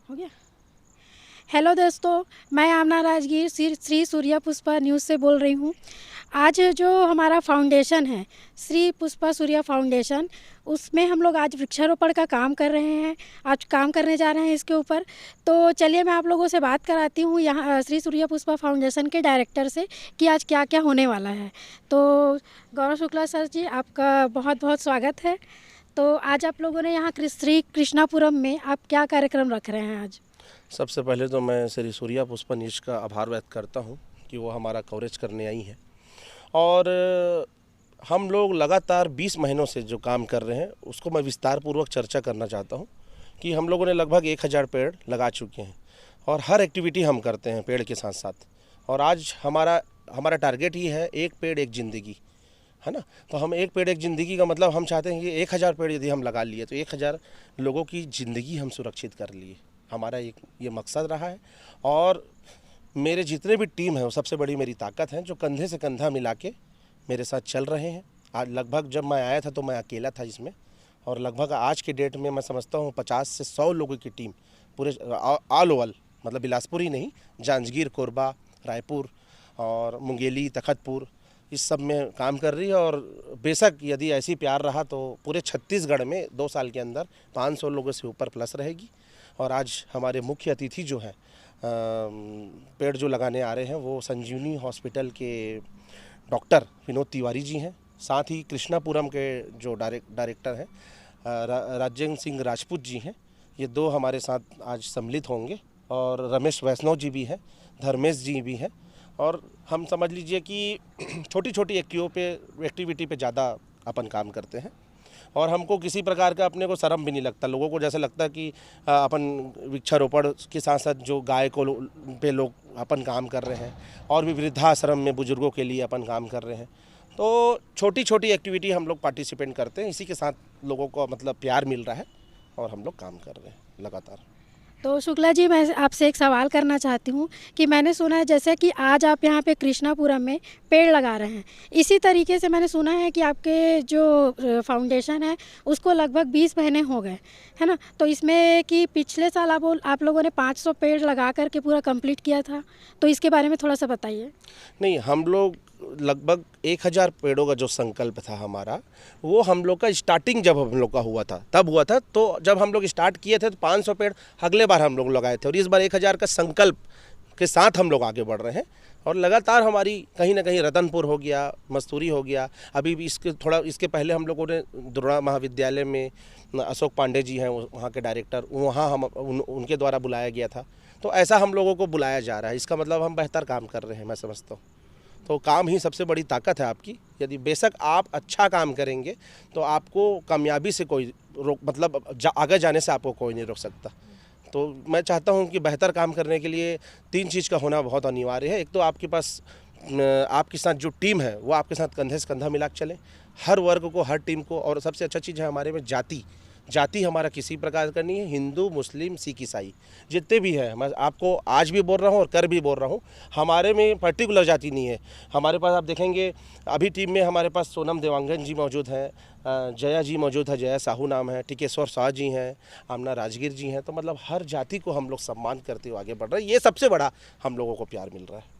हो गया। हेलो दोस्तों, मैं आमना राजगीर श्री सूर्या पुष्पा न्यूज़ से बोल रही हूँ। आज जो हमारा फाउंडेशन है, श्री पुष्पा सूर्या फाउंडेशन, उसमें हम लोग आज वृक्षारोपण का काम कर रहे हैं। आज काम करने जा रहे हैं इसके ऊपर। तो चलिए मैं आप लोगों से बात कराती हूँ यहाँ श्री सूर्या पुष्पा फाउंडेशन के डायरेक्टर से कि आज क्या क्या होने वाला है। तो गौरव शुक्ला सर जी, आपका बहुत बहुत स्वागत है। तो आज आप लोगों ने यहाँ श्री कृष्णापुरम में आप क्या कार्यक्रम रख रहे हैं आज? सबसे पहले तो मैं श्री सूर्या पुष्पा न्यूज़ का आभार व्यक्त करता हूं कि वो हमारा कवरेज करने आई हैं। और हम लोग लगातार 20 महीनों से जो काम कर रहे हैं उसको मैं विस्तार पूर्वक चर्चा करना चाहता हूं कि हम लोगों ने लगभग 1000 पेड़ लगा चुके हैं और हर एक्टिविटी हम करते हैं पेड़ के साथ साथ। और आज हमारा टारगेट ही है एक पेड़ एक ज़िंदगी, है ना। तो हम एक पेड़ एक ज़िंदगी का मतलब हम चाहते हैं कि 1000 पेड़ यदि हम लगा लिए तो 1000 लोगों की ज़िंदगी हम सुरक्षित कर लिए। हमारा एक ये मकसद रहा है। और मेरे जितने भी टीम है वो सबसे बड़ी मेरी ताकत है, जो कंधे से कंधा मिला के मेरे साथ चल रहे हैं। आज लगभग जब मैं आया था तो मैं अकेला था इसमें, और लगभग आज के डेट में मैं समझता हूँ 50 से 100 लोगों की टीम पूरे ऑल ओवर, मतलब बिलासपुर ही नहीं, जांजगीर, कोरबा, रायपुर और मुंगेली, तखतपुर, इस सब में काम कर रही है। और बेशक यदि ऐसी प्यार रहा तो पूरे छत्तीसगढ़ में 2 साल के अंदर 500 लोगों से ऊपर प्लस रहेगी। और आज हमारे मुख्य अतिथि जो हैं पेड़ जो लगाने आ रहे हैं वो संजीवनी हॉस्पिटल के डॉक्टर विनोद तिवारी जी हैं। साथ ही कृष्णापुरम के जो डायरेक्टर हैं राजेंद्र सिंह राजपूत जी हैं। ये 2 हमारे साथ आज सम्मिलित होंगे। और रमेश वैष्णव जी भी हैं, धर्मेश जी भी हैं। और हम समझ लीजिए कि छोटी छोटी एक्टिविटी पे ज़्यादा अपन काम करते हैं। और हमको किसी प्रकार का अपने को शर्म भी नहीं लगता। लोगों को जैसे लगता कि अपन वृक्षारोपण के साथ साथ जो गाय को पे लोग अपन काम कर रहे हैं, और भी वृद्धाश्रम में बुजुर्गों के लिए अपन काम कर रहे हैं। तो छोटी छोटी एक्टिविटी हम लोग पार्टिसिपेट करते हैं, इसी के साथ लोगों को मतलब प्यार मिल रहा है और हम लोग काम कर रहे हैं लगातार। तो शुक्ला जी, मैं आपसे एक सवाल करना चाहती हूँ कि मैंने सुना है जैसे कि आज आप यहाँ पे कृष्णापुरम में पेड़ लगा रहे हैं, इसी तरीके से मैंने सुना है कि आपके जो फाउंडेशन है उसको लगभग 20 महीने हो गए, है ना। तो इसमें कि पिछले साल आप लोगों ने 500 पेड़ लगा करके पूरा कंप्लीट किया था, तो इसके बारे में थोड़ा सा बताइए। नहीं, हम लोग लगभग 1000 पेड़ों का जो संकल्प था हमारा, वो हम लोग का स्टार्टिंग जब हम लोग का हुआ था तब हुआ था। तो जब हम लोग स्टार्ट किए थे तो 500 पेड़ अगले बार हम लोग लगाए थे, और इस बार 1000 का संकल्प के साथ हम लोग आगे बढ़ रहे हैं। और लगातार हमारी कहीं ना कहीं रतनपुर हो गया, मस्तूरी हो गया, अभी भी इसके पहले हम लोगों ने दुर्गा महाविद्यालय में अशोक पांडे जी हैं वहाँ के डायरेक्टर, वहाँ हम उनके द्वारा बुलाया गया था। तो ऐसा हम लोगों को बुलाया जा रहा है, इसका मतलब हम बेहतर काम कर रहे हैं, मैं समझता हूँ। तो काम ही सबसे बड़ी ताकत है आपकी। यदि बेशक आप अच्छा काम करेंगे तो आपको कामयाबी से कोई आगे जाने से आपको कोई नहीं रोक सकता। तो मैं चाहता हूं कि बेहतर काम करने के लिए 3 चीज़ का होना बहुत अनिवार्य है। एक तो आपके पास आपके साथ जो टीम है वो आपके साथ कंधे से कंधा मिला के चले, हर वर्ग को, हर टीम को। और सबसे अच्छा चीज़ है हमारे में जाति हमारा किसी प्रकार का नहीं है। हिंदू, मुस्लिम, सिख, ईसाई जितने भी हैं, मैं आपको आज भी बोल रहा हूँ और कर भी बोल रहा हूँ, हमारे में पर्टिकुलर जाति नहीं है। हमारे पास आप देखेंगे अभी टीम में हमारे पास सोनम देवांगन जी मौजूद हैं, जया जी मौजूद है, जया साहू नाम है, टिकेश्वर शाह जी हैं, आमना राजगीर जी हैं। तो मतलब हर जाति को हम लोग सम्मान करते हुए आगे बढ़ रहे हैं। ये सबसे बड़ा हम लोगों को प्यार मिल रहा है।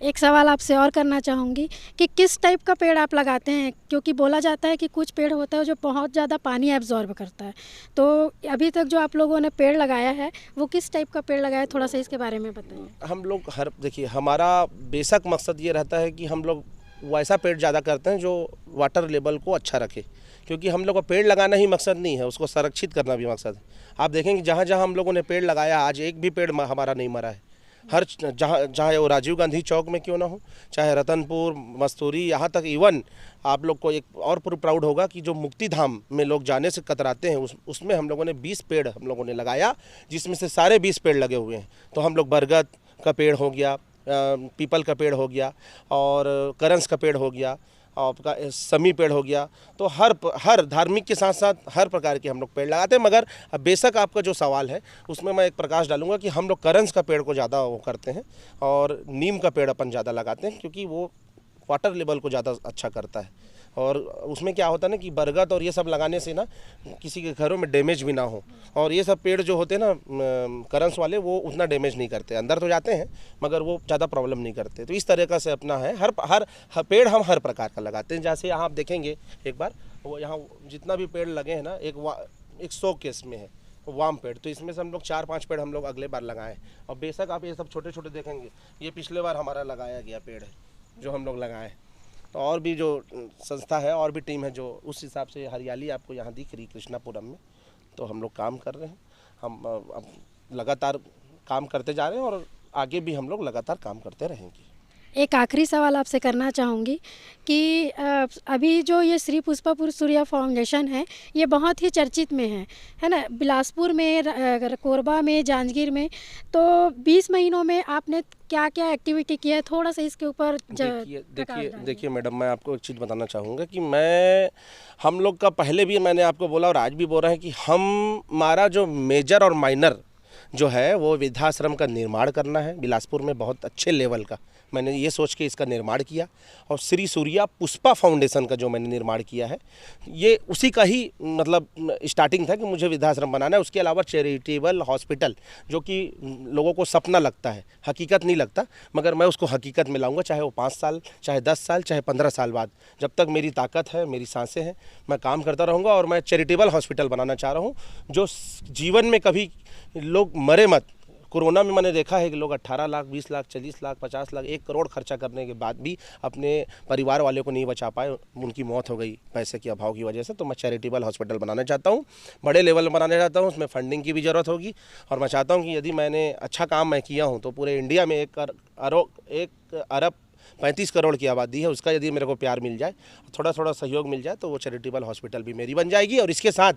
एक सवाल आपसे और करना चाहूँगी कि किस टाइप का पेड़ आप लगाते हैं, क्योंकि बोला जाता है कि कुछ पेड़ होता है जो बहुत ज़्यादा पानी एब्जॉर्ब करता है। तो अभी तक जो आप लोगों ने पेड़ लगाया है वो किस टाइप का पेड़ लगाया है, थोड़ा सा इसके बारे में बताइए। हम लोग देखिए, हमारा बेशक मकसद ये रहता है कि हम लोग वैसा पेड़ ज़्यादा करते हैं जो वाटर लेवल को अच्छा रखे, क्योंकि हम लोग को पेड़ लगाना ही मकसद नहीं है, उसको संरक्षित करना भी मकसद है। आप देखेंगे जहाँ जहाँ हम लोगों ने पेड़ लगाया, आज एक भी पेड़ हमारा नहीं मरा है। हर चाहे वो राजीव गांधी चौक में क्यों ना हो, चाहे रतनपुर, मस्तूरी, यहाँ तक इवन आप लोग को एक और प्राउड होगा कि जो मुक्ति धाम में लोग जाने से कतराते हैं उसमें हम लोगों ने 20 पेड़ हम लोगों ने लगाया, जिसमें से सारे 20 पेड़ लगे हुए हैं। तो हम लोग बरगद का पेड़ हो गया, पीपल का पेड़ हो गया, और करंस का पेड़ हो गया, आपका समी पेड़ हो गया। तो हर धार्मिक के साथ साथ हर प्रकार के हम लोग पेड़ लगाते हैं। मगर बेशक आपका जो सवाल है उसमें मैं एक प्रकाश डालूंगा कि हम लोग करंस का पेड़ को ज़्यादा वो करते हैं, और नीम का पेड़ अपन ज़्यादा लगाते हैं, क्योंकि वो वाटर लेवल को ज़्यादा अच्छा करता है। और उसमें क्या होता है ना कि बरगद और ये सब लगाने से ना किसी के घरों में डैमेज भी ना हो। और ये सब पेड़ जो होते हैं ना करंस वाले, वो उतना डैमेज नहीं करते, अंदर तो जाते हैं मगर वो ज़्यादा प्रॉब्लम नहीं करते। तो इस तरीक़ा से अपना है, हर पेड़ हम हर प्रकार का लगाते हैं। जैसे यहाँ आप देखेंगे एक बार, वो यहाँ जितना भी पेड़ लगे हैं ना, एक 100 केस में है वाम पेड़, तो इसमें से हम लोग 4-5 पेड़ हम लोग अगले बार लगाए। और बेशक आप ये सब छोटे छोटे देखेंगे, ये पिछले बार हमारा लगाया गया पेड़ है जो हम लोग लगाए। तो और भी जो संस्था है और भी टीम है जो उस हिसाब से हरियाली आपको यहाँ दिख रही कृष्णापुरम में, तो हम लोग काम कर रहे हैं। हम अब लगातार काम करते जा रहे हैं और आगे भी हम लोग लगातार काम करते रहेंगे। एक आखिरी सवाल आपसे करना चाहूँगी कि अभी जो ये श्री पुष्पा सूर्या फाउंडेशन है, ये बहुत ही चर्चित में है ना, बिलासपुर में, कोरबा में, जांजगीर में। तो 20 महीनों में आपने क्या क्या एक्टिविटी की है, थोड़ा सा इसके ऊपर देखिए मैडम, मैं आपको एक चीज़ बताना चाहूँगा कि हम लोग का पहले भी मैंने आपको बोला और आज भी बोल रहे हैं कि हमारा जो मेजर और माइनर जो है वो वृद्धाश्रम का निर्माण करना है बिलासपुर में, बहुत अच्छे लेवल का। मैंने ये सोच के इसका निर्माण किया। और श्री सूर्या पुष्पा फाउंडेशन का जो मैंने निर्माण किया है, ये उसी का ही मतलब स्टार्टिंग था कि मुझे वृद्धाश्रम बनाना है। उसके अलावा चैरिटेबल हॉस्पिटल, जो कि लोगों को सपना लगता है, हकीकत नहीं लगता, मगर मैं उसको हकीकत में लाऊंगा, चाहे वो 5 साल, चाहे 10 साल, चाहे 15 साल बाद। जब तक मेरी ताकत है, मेरी सांसें हैं, मैं काम करता रहूँगा। और मैं चैरिटेबल हॉस्पिटल बनाना चाह रहा हूँ जो जीवन में कभी लोग मरे मत। कोरोना में मैंने देखा है कि लोग 18 लाख, 20 लाख, 40 लाख, 50 लाख, 1 करोड़ खर्चा करने के बाद भी अपने परिवार वाले को नहीं बचा पाए, उनकी मौत हो गई पैसे के अभाव की वजह से। तो मैं चैरिटेबल हॉस्पिटल बनाना चाहता हूँ, बड़े लेवल में बनाना चाहता हूँ। उसमें फंडिंग की भी ज़रूरत होगी और मैं चाहता हूँ कि यदि मैंने अच्छा काम मैं किया हूँ तो पूरे इंडिया में 1 अरब 35 करोड़ की आबादी है, उसका यदि मेरे को प्यार मिल जाए, थोड़ा थोड़ा सहयोग मिल जाए, तो वो चैरिटेबल हॉस्पिटल भी मेरी बन जाएगी। और इसके साथ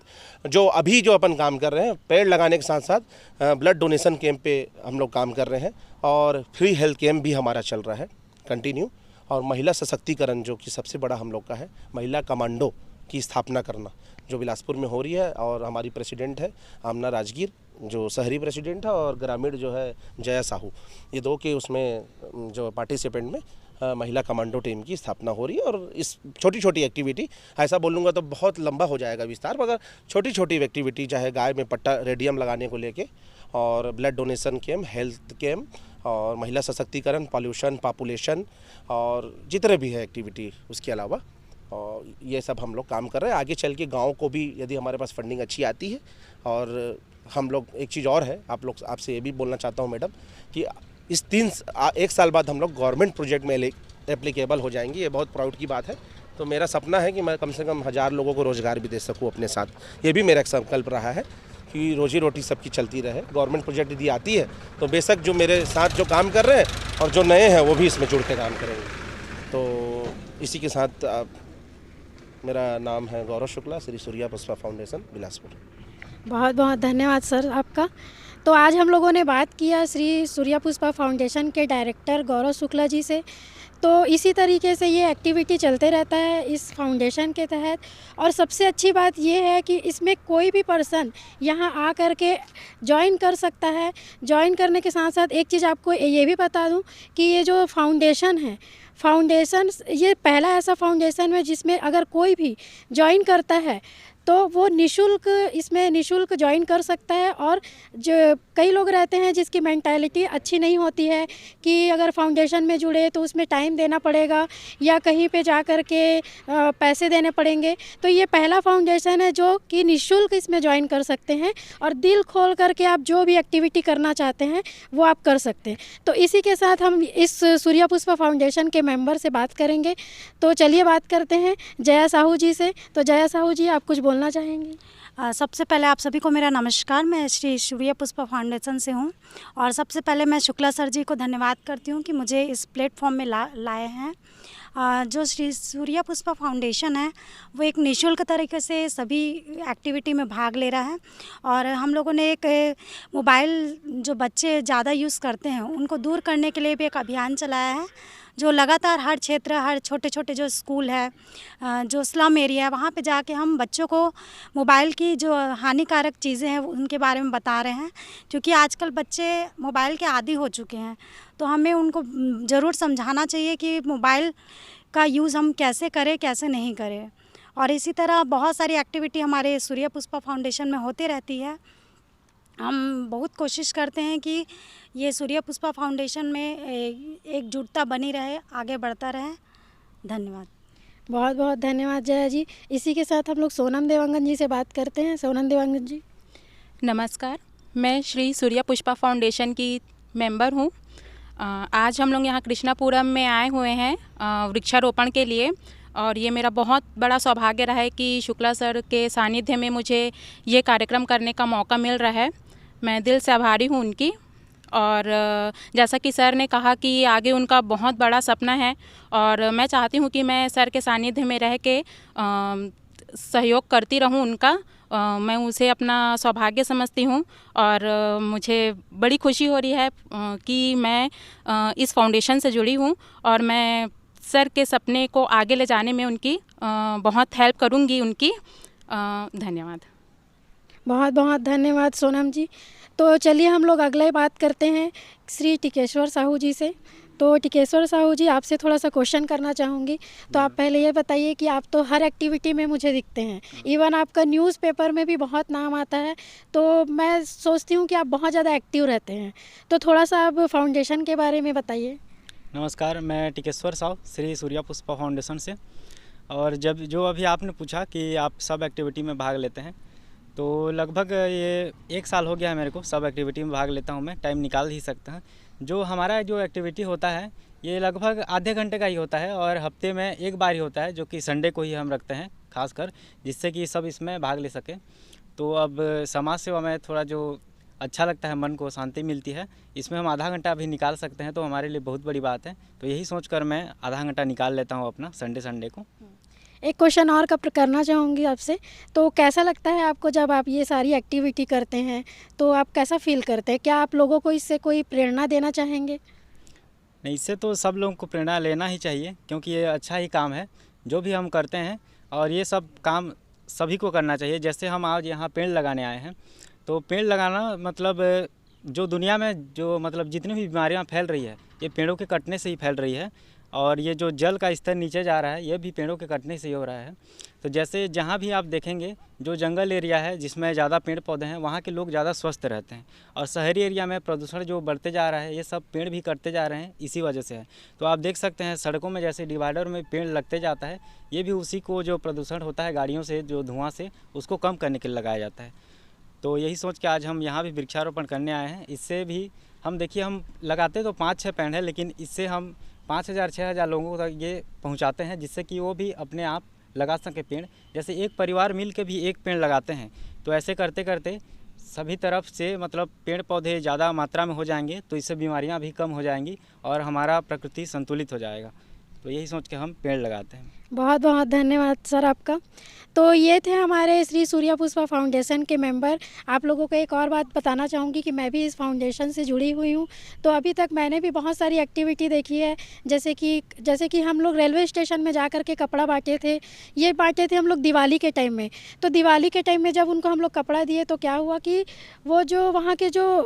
जो अपन काम कर रहे हैं, पेड़ लगाने के साथ साथ ब्लड डोनेशन कैंप पे हम लोग काम कर रहे हैं और फ्री हेल्थ कैंप भी हमारा चल रहा है कंटिन्यू। और महिला सशक्तिकरण जो कि सबसे बड़ा हम लोग का है, महिला कमांडो की स्थापना करना जो बिलासपुर में हो रही है। और हमारी प्रेसिडेंट है आमना राजगीर, जो शहरी प्रेसिडेंट है, और ग्रामीण जो है जया साहू, ये 2 के उसमें जो पार्टिसिपेंट में महिला कमांडो टीम की स्थापना हो रही है। और इस छोटी छोटी एक्टिविटी, ऐसा बोलूँगा तो बहुत लंबा हो जाएगा विस्तार, मगर छोटी छोटी एक्टिविटी, चाहे गाय में पट्टा रेडियम लगाने को लेके, और blood donation camp, health camp, और महिला सशक्तिकरण, पॉल्यूशन, पॉपुलेशन, और जितने भी है एक्टिविटी उसके अलावा, और ये सब हम लोग काम कर रहे हैं। आगे चल के गाँव को भी यदि हमारे पास फंडिंग अच्छी आती है, और हम लोग एक चीज़ और है, आपसे ये भी बोलना चाहता हूँ मैडम कि इस 1 साल बाद हम लोग गवर्नमेंट प्रोजेक्ट में एप्लीकेबल हो जाएंगे। ये बहुत प्राउड की बात है। तो मेरा सपना है कि मैं कम से कम 1000 लोगों को रोज़गार भी दे सकूँ अपने साथ। ये भी मेरा एक संकल्प रहा है कि रोजी रोटी सबकी चलती रहे। गवर्नमेंट प्रोजेक्ट यदि आती है तो बेशक जो मेरे साथ जो काम कर रहे हैं और जो नए हैं वो भी इसमें जुड़ के काम करेंगे। तो इसी के साथ मेरा नाम है गौरव शुक्ला, श्री सूर्या पुष्पा फाउंडेशन बिलासपुर। बहुत बहुत धन्यवाद सर आपका। तो आज हम लोगों ने बात किया श्री सूर्या पुष्पा फाउंडेशन के डायरेक्टर गौरव शुक्ला जी से। तो इसी तरीके से ये एक्टिविटी चलते रहता है इस फाउंडेशन के तहत। और सबसे अच्छी बात ये है कि इसमें कोई भी पर्सन यहाँ आ कर के ज्वाइन कर सकता है। ज्वाइन करने के साथ साथ एक चीज़ आपको ये भी बता दूँ कि ये जो फाउंडेशन है, ये पहला ऐसा फाउंडेशन है जिसमें अगर कोई भी ज्वाइन करता है तो वो इसमें निःशुल्क ज्वाइन कर सकता है। और जो कई लोग रहते हैं जिसकी मेंटालिटी अच्छी नहीं होती है कि अगर फाउंडेशन में जुड़े तो उसमें टाइम देना पड़ेगा या कहीं पे जा कर के पैसे देने पड़ेंगे। तो ये पहला फाउंडेशन है जो कि निःशुल्क इसमें ज्वाइन कर सकते हैं और दिल खोल करके आप जो भी एक्टिविटी करना चाहते हैं वो आप कर सकते हैं। तो इसी के साथ हम इस सूर्या पुष्पा फाउंडेशन के मेंबर से बात करेंगे। तो चलिए बात करते हैं जया साहू जी से। तो जया साहू जी, आप कुछ बोलना चाहेंगी? सबसे पहले आप सभी को मेरा नमस्कार। मैं श्री सूर्या पुष्पा फाउंडेशन से हूँ और सबसे पहले मैं शुक्ला सर जी को धन्यवाद करती हूँ कि मुझे इस प्लेटफॉर्म में लाए हैं। जो श्री सूर्या पुष्पा फाउंडेशन है वो एक निःशुल्क तरीके से सभी एक्टिविटी में भाग ले रहा है। और हम लोगों ने एक मोबाइल जो बच्चे ज़्यादा यूज़ करते हैं उनको दूर करने के लिए भी एक अभियान चलाया है, जो लगातार हर क्षेत्र, हर छोटे छोटे जो स्कूल है, जो स्लम एरिया है, वहाँ पे जाके हम बच्चों को मोबाइल की जो हानिकारक चीज़ें हैं उनके बारे में बता रहे हैं। क्योंकि आजकल बच्चे मोबाइल के आदी हो चुके हैं, तो हमें उनको ज़रूर समझाना चाहिए कि मोबाइल का यूज़ हम कैसे करें कैसे नहीं करें। और इसी तरह बहुत सारी एक्टिविटी हमारे सूर्य पुष्पा फाउंडेशन में होती रहती है। हम बहुत कोशिश करते हैं कि ये सूर्य पुष्पा फाउंडेशन में एकजुटता बनी रहे, आगे बढ़ता रहे। धन्यवाद। बहुत बहुत धन्यवाद जया जी। इसी के साथ हम लोग सोनम देवांगन जी से बात करते हैं। सोनम देवांगन जी। नमस्कार, मैं श्री सूर्या पुष्पा फाउंडेशन की मेंबर हूँ। आज हम लोग यहाँ कृष्णापुरम में आए हुए हैं वृक्षारोपण के लिए, और ये मेरा बहुत बड़ा सौभाग्य रहा है कि शुक्ला सर के सानिध्य में मुझे ये कार्यक्रम करने का मौका मिल रहा है। मैं दिल से आभारी हूँ उनकी। और जैसा कि सर ने कहा कि आगे उनका बहुत बड़ा सपना है, और मैं चाहती हूँ कि मैं सर के सानिध्य में रह के सहयोग करती रहूँ उनका। मैं उसे अपना सौभाग्य समझती हूँ, और मुझे बड़ी खुशी हो रही है कि मैं इस फाउंडेशन से जुड़ी हूँ, और मैं सर के सपने को आगे ले जाने में उनकी बहुत हेल्प करूँगी उनकी। धन्यवाद। बहुत बहुत धन्यवाद सोनम जी। तो चलिए हम लोग अगले बात करते हैं श्री टिकेश्वर साहू जी से। तो टिकेश्वर साहू जी, आपसे थोड़ा सा क्वेश्चन करना चाहूँगी। तो आप पहले ये बताइए कि आप तो हर एक्टिविटी में मुझे दिखते हैं, इवन आपका न्यूज़पेपर में भी बहुत नाम आता है। तो मैं सोचती हूँ कि आप बहुत ज़्यादा एक्टिव रहते हैं। तो थोड़ा सा आप फाउंडेशन के बारे में बताइए। नमस्कार, मैं टिकेश्वर साहू श्री सूर्या पुष्पा फाउंडेशन से। और जो अभी आपने पूछा कि आप सब एक्टिविटी में भाग लेते हैं, तो लगभग ये 1 साल हो गया है मेरे को। सब एक्टिविटी में भाग लेता हूँ मैं, टाइम निकाल ही सकता है। जो हमारा जो एक्टिविटी होता है ये लगभग आधे घंटे का ही होता है, और हफ्ते में एक बार ही होता है, जो कि संडे को ही हम रखते हैं खासकर, जिससे कि सब इसमें भाग ले सकें। तो अब समाज सेवा में थोड़ा जो अच्छा लगता है, मन को शांति मिलती है, इसमें हम आधा घंटा भी निकाल सकते हैं, तो हमारे लिए बहुत बड़ी बात है। तो यही सोचकर मैं आधा घंटा निकाल लेता हूँ अपना संडे को। एक क्वेश्चन और करना चाहूँगी आपसे। तो कैसा लगता है आपको जब आप ये सारी एक्टिविटी करते हैं, तो आप कैसा फील करते हैं? क्या आप लोगों को इससे कोई प्रेरणा देना चाहेंगे? नहीं, इससे तो सब लोगों को प्रेरणा लेना ही चाहिए, क्योंकि ये अच्छा ही काम है जो भी हम करते हैं, और ये सब काम सभी को करना चाहिए। जैसे हम आज यहाँ पेड़ लगाने आए हैं, तो पेड़ लगाना मतलब जो दुनिया में जो मतलब जितनी भी बीमारियाँ फैल रही है, ये पेड़ों के कटने से ही फैल रही है। और ये जो जल का स्तर नीचे जा रहा है, ये भी पेड़ों के कटने से ही हो रहा है। तो जैसे जहाँ भी आप देखेंगे, जो जंगल एरिया है जिसमें ज़्यादा पेड़ पौधे हैं, वहाँ के लोग ज़्यादा स्वस्थ रहते हैं। और शहरी एरिया में प्रदूषण जो बढ़ते जा रहा है, ये सब पेड़ भी कटते जा रहे हैं, इसी वजह से है। तो आप देख सकते हैं सड़कों में जैसे डिवाइडर में पेड़ लगते जाता है, ये भी उसी को जो प्रदूषण होता है गाड़ियों से, जो धुआं से, उसको कम करने के लिए लगाया जाता है। तो यही सोच के आज हम यहाँ भी वृक्षारोपण करने आए हैं। इससे भी हम देखिए, हम लगाते तो 5-6 पेड़ हैं, लेकिन इससे हम 5000-6000 लोगों तक ये पहुंचाते हैं, जिससे कि वो भी अपने आप लगा सके पेड़। जैसे एक परिवार मिल के भी एक पेड़ लगाते हैं, तो ऐसे करते करते सभी तरफ से मतलब पेड़ पौधे ज़्यादा मात्रा में हो जाएंगे, तो इससे बीमारियां भी कम हो जाएंगी और हमारा प्रकृति संतुलित हो जाएगा। तो यही सोच के हम पेड़ लगाते हैं। बहुत बहुत धन्यवाद सर आपका। तो ये थे हमारे श्री सूर्या पुष्पा फाउंडेशन के मेंबर। आप लोगों को एक और बात बताना चाहूँगी कि मैं भी इस फाउंडेशन से जुड़ी हुई हूँ। तो अभी तक मैंने भी बहुत सारी एक्टिविटी देखी है, जैसे कि हम लोग रेलवे स्टेशन में जा कर के कपड़ा बांटे थे। ये बांटे थे हम लोग दिवाली के टाइम में। तो दिवाली के टाइम में जब उनको हम लोग कपड़ा दिए, तो क्या हुआ कि वो जो वहाँ के जो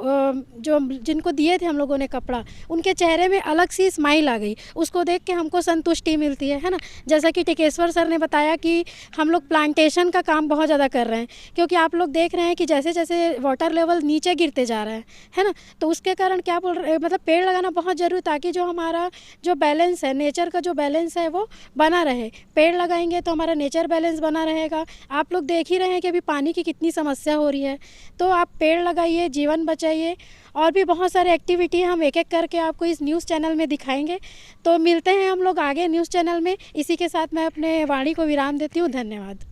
जिनको दिए थे हम लोगों ने कपड़ा, उनके चेहरे में अलग सी स्माइल आ गई। उसको देख के हमको संतुष्टि मिलती है ना। जैसा कि टिकेश्वर सर ने बताया कि हम लोग प्लांटेशन का काम बहुत ज़्यादा कर रहे हैं, क्योंकि आप लोग देख रहे हैं कि जैसे जैसे वाटर लेवल नीचे गिरते जा रहा है ना। तो उसके कारण क्या बोल रहे, मतलब पेड़ लगाना बहुत ज़रूरी, ताकि जो हमारा जो बैलेंस है, नेचर का जो बैलेंस है, वो बना रहे। पेड़ लगाएंगे तो हमारा नेचर बैलेंस बना रहेगा। आप लोग देख ही रहे हैं कि अभी पानी की कितनी समस्या हो रही है। तो आप पेड़ लगाइए, जीवन बचाइए। और भी बहुत सारे एक्टिविटी हम एक एक करके आपको इस न्यूज़ चैनल में दिखाएंगे। तो मिलते हैं हम लोग आगे न्यूज़ चैनल में। इसी के साथ मैं अपने वाणी को विराम देती हूँ। धन्यवाद।